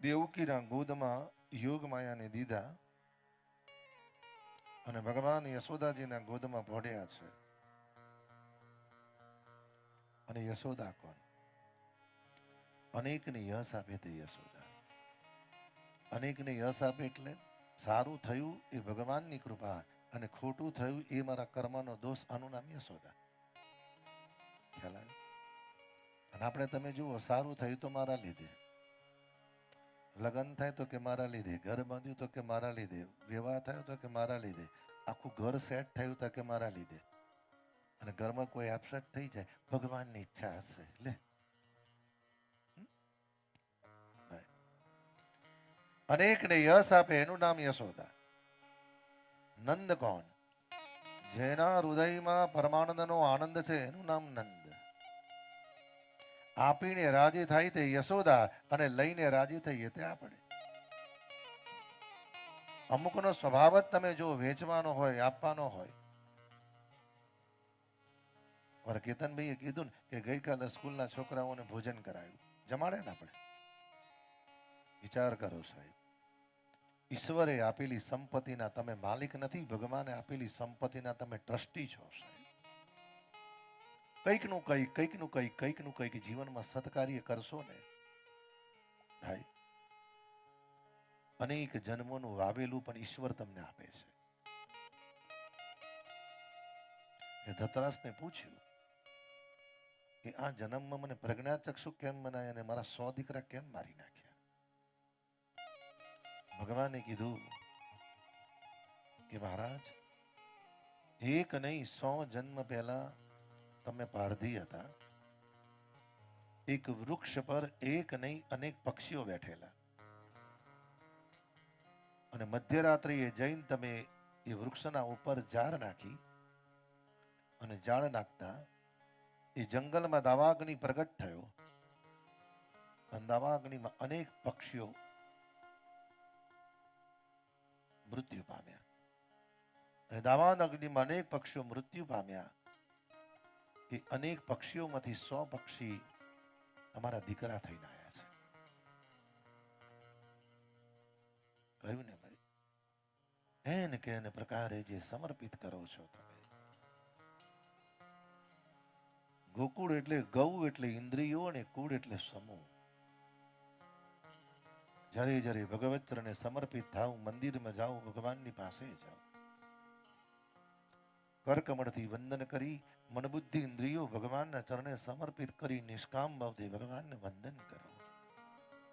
દેવકીના ગોદમાં યોગ માયાને દીધા અને ભગવાન યશોદાજીના ગોદમાં ભોડ્યા છે. અને યશોદા કોણ? અનેકને યશ આપે તે યશોદા. અનેકને યશ આપે એટલે સારું થયું એ ભગવાનની કૃપા અને ખોટું થયું એ મારા કર્મનો દોષ. આનું નામ યશોદા. ખ્યાલ આવે? અને આપણે તમે જુઓ, સારું થયું તો મારા લીધે, લગ્ન થાય તો કે મારા લીધે, ઘર બાંધ્યું તો કે મારા લીધે, વિવાહ થયો તો કે મારા લીધે, આખું ઘર સેટ થયું તો કે મારા લીધે. અને ઘરમાં કોઈ એબસેન્ટ થઈ જાય, ભગવાનની ઈચ્છા હશે. લે અનેકને યશ આપે એનું નામ યશોદા. નંદ કોણ? જેના હૃદયમાં પરમાનંદનો આનંદ છે એનું નામ નંદ. આપીને રાજી થાય તે યશોદા અને લઈને રાજી થઈએ તે આપણે. અમુકનો સ્વભાવ જ તમે જો વેચવાનો હોય, આપવાનો હોય. મારા કેતનભાઈએ કીધું ને કે ગઈકાલે સ્કૂલના છોકરાઓને ભોજન કરાયું, જમાડે ને આપણે. વિચાર કરો સાહેબ, ઈશ્વરે આપેલી સંપત્તિના તમે માલિક નથી, ભગવાને આપેલી સંપત્તિના તમે ટ્રસ્ટી છો સાહેબ. કંઈકનું કંઈક જીવનમાં સત્કાર્ય કરશો ને ભાઈ, અનેક જન્મોનું વાવેલું પણ ઈશ્વર તમને આપે છે. એ ધતરાસને પૂછ્યું કે આ જન્મમાં મને પ્રજ્ઞાચક્ષુ કેમ બનાય અને મારા 100 દીકરા કેમ મારી નાખ્યા? ભગવાને કીધું કે મહારાજ, એક નહીં 100 જન્મ પહેલા તમે પારધી હતા. એક વૃક્ષ પર એક નહીં અનેક પક્ષીઓ બેઠેલા અને મધ્યરાત્રિએ જઈને તમે એ વૃક્ષના ઉપર ઝાડ નાખી અને ઝાડ નાખતા એ જંગલમાં દાવાગ્નિ પ્રગટ થયો અને દાવાગ્નિમાં અનેક પક્ષીઓ મૃત્યુ પામ્યા. અને દાવાગ્નિમાં અનેક પક્ષીઓ મૃત્યુ પામ્યા. એ અનેક પક્ષીઓમાંથી 100 પક્ષી તમારા દીકરા થઈને આવ્યા છે. કહ્યું ને ભાઈ, એને કે એને પ્રકારે જે સમર્પિત કરો છો તમે. ગોકુળ એટલે ગૌ એટલે ઇન્દ્રિયો અને કુળ એટલે સમૂહ. જ્યારે જ્યારે ભગવત ચરણે સમર્પિત થાવ, મંદિરમાં જાઓ, ભગવાનની પાસે જાઓ, કરકમળથી વંદન કરી મન બુદ્ધિ ઇન્દ્રિયો ભગવાનના ચરણે સમર્પિત કરી નિષ્કામ ભાવથી ભગવાનને વંદન કરો.